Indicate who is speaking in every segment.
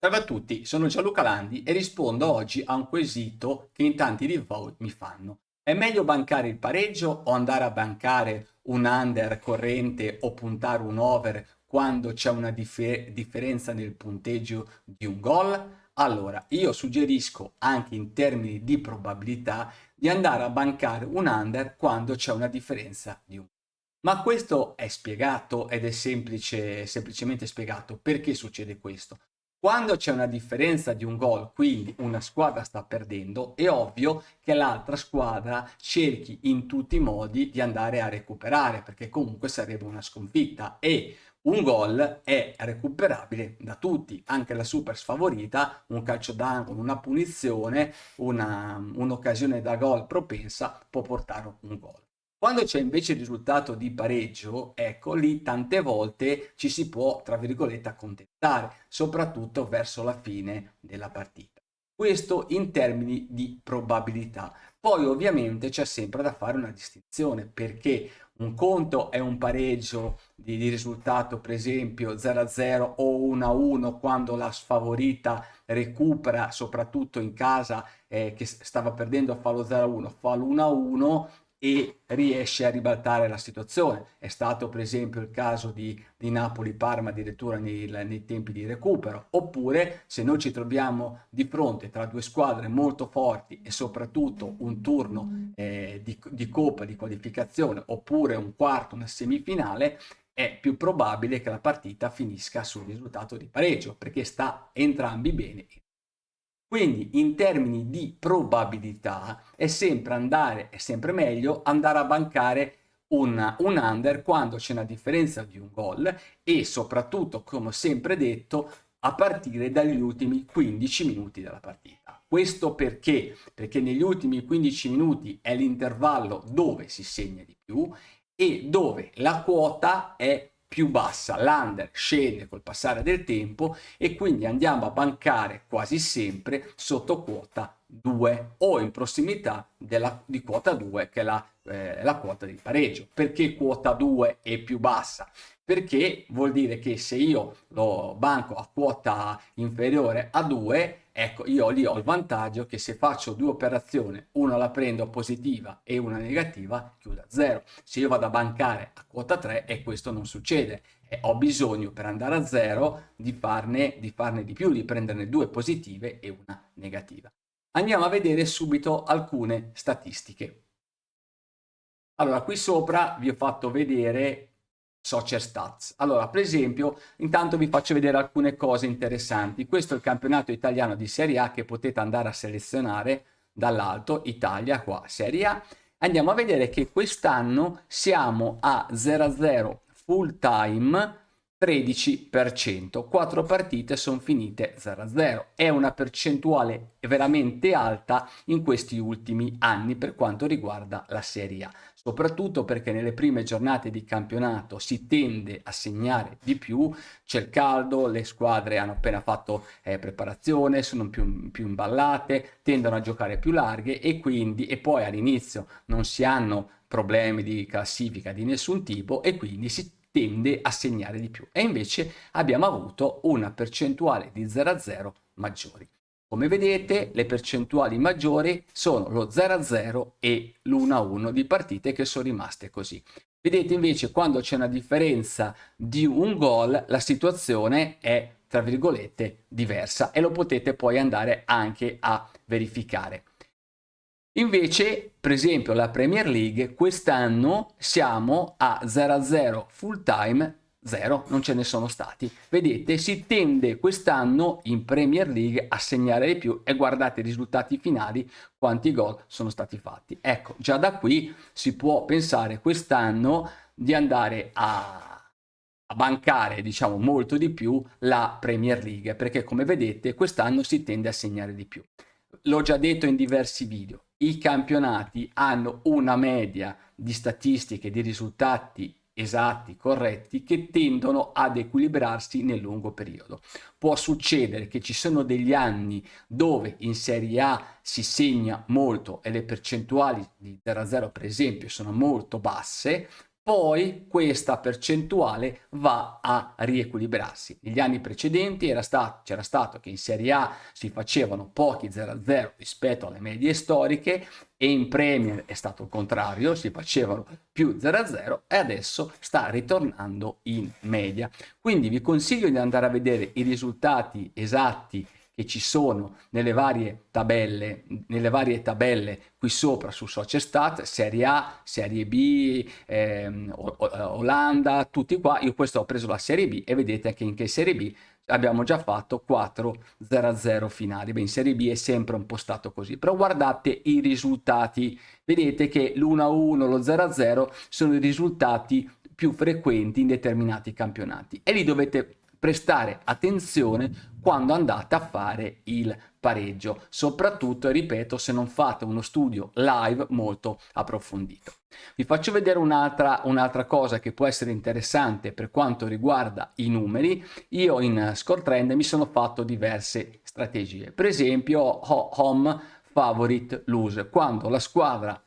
Speaker 1: Salve a tutti, sono Gianluca Landi e rispondo oggi a un quesito che in tanti di voi mi fanno. È meglio bancare il pareggio o andare a bancare un under corrente o puntare un over quando c'è una differenza nel punteggio di un gol? Allora, io suggerisco anche in termini di probabilità di andare a bancare un under quando c'è una differenza di un gol. Ma questo è spiegato ed è semplicemente spiegato perché succede questo. Quando c'è una differenza di un gol, quindi una squadra sta perdendo, è ovvio che l'altra squadra cerchi in tutti i modi di andare a recuperare, perché comunque sarebbe una sconfitta e un gol è recuperabile da tutti, anche la super sfavorita, un calcio d'angolo, una punizione, un'occasione da gol propensa può portare un gol. Quando c'è invece il risultato di pareggio, ecco lì tante volte ci si può, tra virgolette, accontentare, soprattutto verso la fine della partita. Questo in termini di probabilità. Poi ovviamente c'è sempre da fare una distinzione perché un conto è un pareggio di risultato, per esempio 0-0 o 1-1 quando la sfavorita recupera, soprattutto in casa che stava perdendo fa lo 0-1, fa l'1-1 e riesce a ribaltare la situazione. È stato per esempio il caso di Napoli-Parma addirittura nei tempi di recupero, oppure se noi ci troviamo di fronte tra due squadre molto forti e soprattutto un turno di Coppa, di qualificazione, oppure un quarto, una semifinale, è più probabile che la partita finisca sul risultato di pareggio, perché sta entrambi bene. Quindi in termini di probabilità è sempre meglio andare a bancare un under quando c'è una differenza di un gol e soprattutto, come ho sempre detto, a partire dagli ultimi 15 minuti della partita. Questo perché? Perché negli ultimi 15 minuti è l'intervallo dove si segna di più e dove la quota è più bassa, l'under scende col passare del tempo e quindi andiamo a bancare quasi sempre sotto quota 2 o in prossimità di quota 2 che è la quota di pareggio. Perché quota 2 è più bassa? Perché vuol dire che se io lo banco a quota inferiore a 2, ecco, io lì ho il vantaggio che se faccio due operazioni, una la prendo positiva e una negativa, chiudo a 0. Se io vado a bancare a quota 3 e questo non succede, ho bisogno per andare a 0 di farne di più, di prenderne due positive e una negativa. Andiamo a vedere subito alcune statistiche. Allora, qui sopra vi ho fatto vedere Soccer Stats. Allora, per esempio, intanto vi faccio vedere alcune cose interessanti. Questo è il campionato italiano di Serie A che potete andare a selezionare dall'alto, Italia, qua, Serie A. Andiamo a vedere che quest'anno siamo a 0-0 full time, 13%. 4 partite sono finite 0-0. È una percentuale veramente alta in questi ultimi anni per quanto riguarda la Serie A, soprattutto perché nelle prime giornate di campionato si tende a segnare di più, c'è il caldo, le squadre hanno appena fatto preparazione, sono più imballate, tendono a giocare più larghe e quindi e poi all'inizio non si hanno problemi di classifica di nessun tipo e quindi si tende a segnare di più e invece abbiamo avuto una percentuale di 0-0 maggiori. Come vedete, le percentuali maggiori sono lo 0-0 e l'1-1 di partite che sono rimaste così. Vedete invece quando c'è una differenza di un gol, la situazione è tra virgolette diversa e lo potete poi andare anche a verificare. Invece, per esempio, la Premier League quest'anno siamo a 0-0 full time, 0, non ce ne sono stati. Vedete, si tende quest'anno in Premier League a segnare di più e guardate i risultati finali, quanti gol sono stati fatti. Ecco, già da qui si può pensare quest'anno di andare a bancare, diciamo, molto di più la Premier League, perché come vedete quest'anno si tende a segnare di più. L'ho già detto in diversi video, i campionati hanno una media di statistiche, di risultati esatti, corretti, che tendono ad equilibrarsi nel lungo periodo. Può succedere che ci sono degli anni dove in Serie A si segna molto e le percentuali di 0-0 per esempio sono molto basse, poi questa percentuale va a riequilibrarsi. Negli anni precedenti c'era stato che in Serie A si facevano pochi 0-0 rispetto alle medie storiche, e in Premier è stato il contrario, si facevano più 0-0 e adesso sta ritornando in media. Quindi vi consiglio di andare a vedere i risultati esatti che ci sono nelle varie tabelle qui sopra su Sociostat, Serie A, Serie B, Olanda, tutti qua. Io questo ho preso la Serie B e vedete che in che Serie B abbiamo già fatto 4 0-0 finali. Beh, in Serie B è sempre un po' stato così, però guardate i risultati, vedete che l'1-1, lo 0-0 sono i risultati più frequenti in determinati campionati e lì dovete prestare attenzione quando andate a fare il pareggio, soprattutto, ripeto, se non fate uno studio live molto approfondito. Vi faccio vedere un'altra cosa che può essere interessante per quanto riguarda i numeri. Io in ScoreTrend mi sono fatto diverse strategie, per esempio home favorite lose, quando la squadra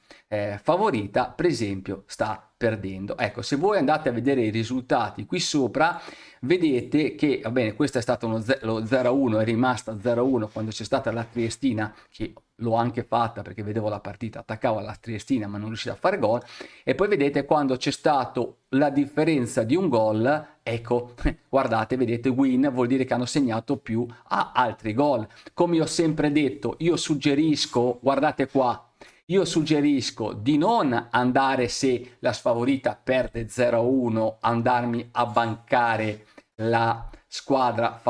Speaker 1: favorita per esempio sta perdendo. Ecco, se voi andate a vedere i risultati qui sopra, vedete che, va bene, questo è stato lo 0-1, è rimasta 0-1 quando c'è stata la Triestina, che l'ho anche fatta perché vedevo la partita, attaccavo alla Triestina ma non riuscivo a fare gol, e poi vedete quando c'è stato la differenza di un gol, ecco, guardate, vedete, win vuol dire che hanno segnato più a altri gol. Come ho sempre detto, io suggerisco, guardate qua, io suggerisco di non andare, se la sfavorita perde 0-1, andarmi a bancare la squadra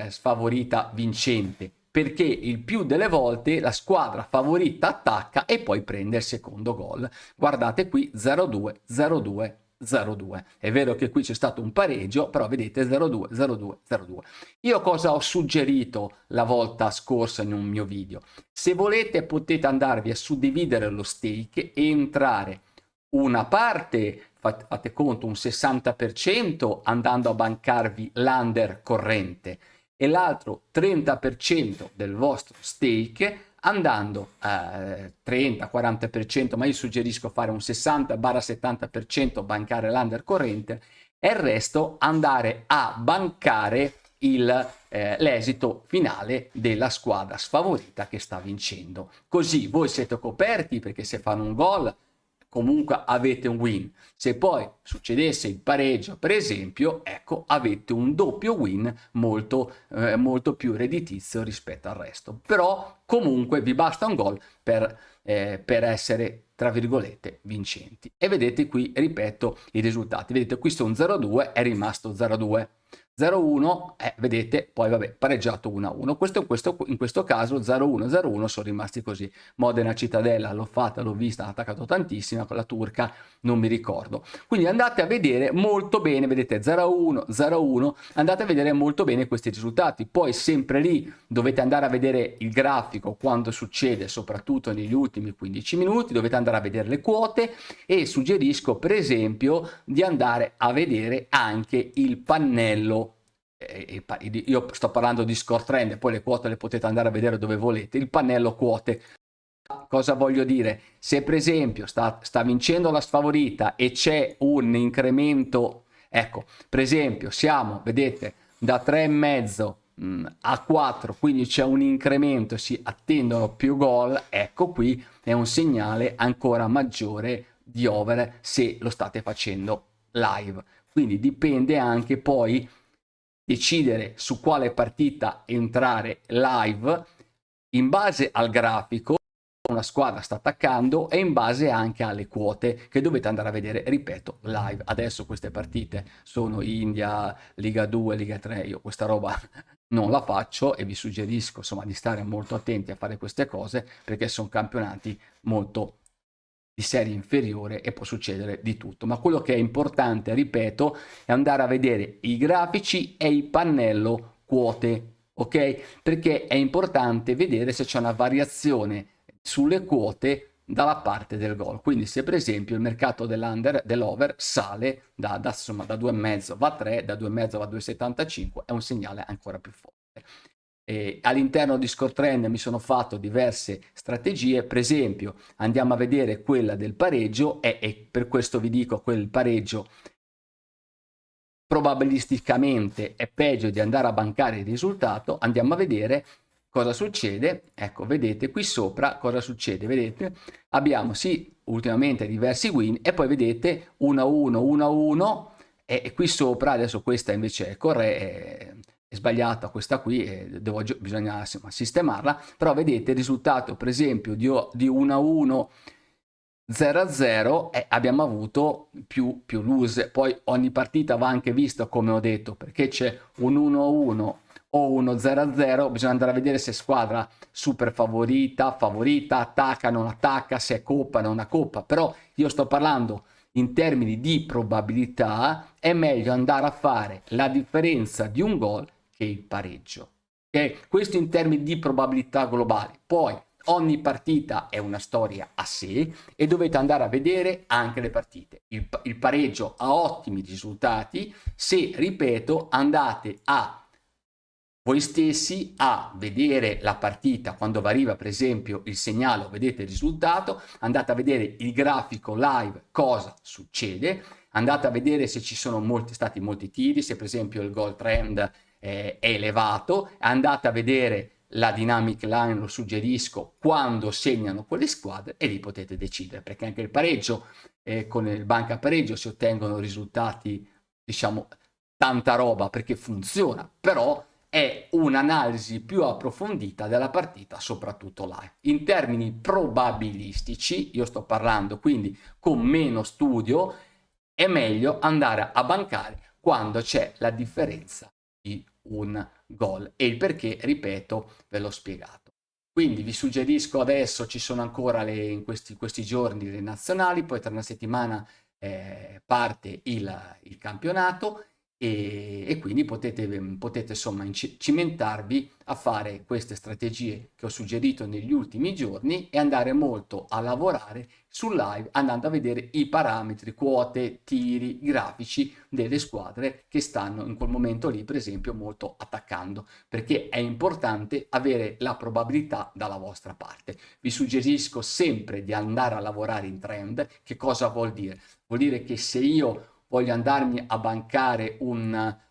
Speaker 1: sfavorita vincente, perché il più delle volte la squadra favorita attacca e poi prende il secondo gol. Guardate qui 0-2, 0-2, 0-2. È vero che qui c'è stato un pareggio, però vedete 0-2, 0-2, 0-2. Io cosa ho suggerito la volta scorsa in un mio video? Se volete potete andarvi a suddividere lo stake e entrare una parte, fate conto, un 60% andando a bancarvi l'under corrente e l'altro 30% del vostro stake andando a 30-40%, ma io suggerisco fare un 60-70% bancare l'under corrente e il resto andare a bancare l'esito finale della squadra sfavorita che sta vincendo. Così voi siete coperti, perché se fanno un gol comunque avete un win. Se poi succedesse il pareggio, per esempio, ecco, avete un doppio win molto più redditizio rispetto al resto. Però comunque vi basta un gol per essere, tra virgolette, vincenti. E vedete qui, ripeto, i risultati. Vedete, qui sto un 0-2, è rimasto 0-2. 0-1, vedete, poi vabbè, pareggiato 1-1. In questo caso 0-1, 0-1 sono rimasti così. Modena Cittadella l'ho fatta, l'ho vista, ha attaccato tantissima, con la turca non mi ricordo. Quindi andate a vedere molto bene, vedete 0-1, 0-1, andate a vedere molto bene questi risultati. Poi sempre lì dovete andare a vedere il grafico quando succede, soprattutto negli ultimi 15 minuti, dovete andare a vedere le quote e suggerisco per esempio di andare a vedere anche il pannello. Io sto parlando di ScoreTrend, poi le quote le potete andare a vedere dove volete. Il pannello quote, cosa voglio dire? Se per esempio sta vincendo la sfavorita e c'è un incremento, ecco, per esempio siamo, vedete, da 3,5 a 4, quindi c'è un incremento, si attendono più gol, ecco qui è un segnale ancora maggiore di over se lo state facendo live. Quindi dipende anche poi decidere su quale partita entrare live in base al grafico, una squadra sta attaccando, e in base anche alle quote che dovete andare a vedere, ripeto, live. Adesso queste partite sono India, Liga 2, Liga 3, io questa roba non la faccio e vi suggerisco insomma di stare molto attenti a fare queste cose, perché sono campionati molto di serie inferiore e può succedere di tutto. Ma quello che è importante, ripeto, è andare a vedere i grafici e il pannello quote, ok? Perché è importante vedere se c'è una variazione sulle quote dalla parte del gol. Quindi se per esempio il mercato dell'over sale insomma, da 2,5 va a 3, da 2,5 va a 2,75, è un segnale ancora più forte. all'interno di ScoreTrend mi sono fatto diverse strategie, per esempio andiamo a vedere quella del pareggio e per questo vi dico quel pareggio probabilisticamente è peggio di andare a bancare il risultato. Andiamo a vedere cosa succede. Ecco, vedete qui sopra cosa succede, vedete abbiamo sì ultimamente diversi win e poi vedete 1-1 1-1 e qui sopra adesso questa invece è sbagliata, questa qui bisogna insomma, sistemarla, però vedete il risultato per esempio di 1-1 0-0 abbiamo avuto più lose. Poi ogni partita va anche vista, come ho detto, perché c'è un 1-1 o uno 0-0, bisogna andare a vedere se è squadra super favorita, attacca, non attacca, se è coppa, non ha coppa. Però io sto parlando in termini di probabilità, è meglio andare a fare la differenza di un gol che il pareggio. Okay? Questo in termini di probabilità globali. Poi ogni partita è una storia a sé e dovete andare a vedere anche le partite. Il pareggio ha ottimi risultati se, ripeto, andate a voi stessi a vedere la partita quando vi arriva per esempio il segnale o vedete il risultato, andate a vedere il grafico live cosa succede, andate a vedere se ci sono stati molti tiri, se per esempio il goal trend è elevato, andate a vedere la dynamic line, lo suggerisco, quando segnano quelle squadre e lì potete decidere, perché anche il pareggio, con il banca pareggio si ottengono risultati, diciamo, tanta roba perché funziona, però è un'analisi più approfondita della partita, soprattutto live. In termini probabilistici, io sto parlando quindi con meno studio, è meglio andare a bancare quando c'è la differenza di un gol e il perché, ripeto, ve l'ho spiegato. Quindi vi suggerisco adesso, ci sono ancora in questi giorni le nazionali, poi tra una settimana parte il campionato e quindi potete insomma cimentarvi a fare queste strategie che ho suggerito negli ultimi giorni e andare molto a lavorare sul live andando a vedere i parametri, quote, tiri, grafici delle squadre che stanno in quel momento lì per esempio molto attaccando, perché è importante avere la probabilità dalla vostra parte. Vi suggerisco sempre di andare a lavorare in trend. Che cosa vuol dire? Vuol dire che se io voglio andarmi a bancare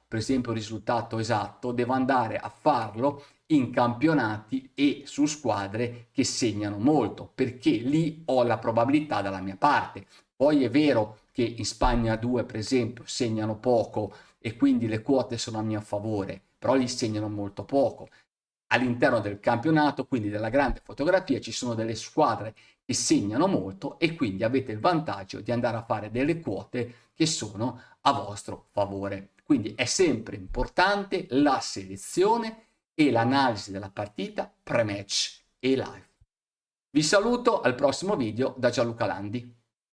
Speaker 1: per esempio, risultato esatto, devo andare a farlo in campionati e su squadre che segnano molto, perché lì ho la probabilità dalla mia parte. Poi è vero che in Spagna 2, per esempio, segnano poco e quindi le quote sono a mio favore, però li segnano molto poco. All'interno del campionato, quindi della grande fotografia, ci sono delle squadre che segnano molto e quindi avete il vantaggio di andare a fare delle quote che sono a vostro favore. Quindi è sempre importante la selezione e l'analisi della partita pre-match e live. Vi saluto al prossimo video da Gianluca Landi.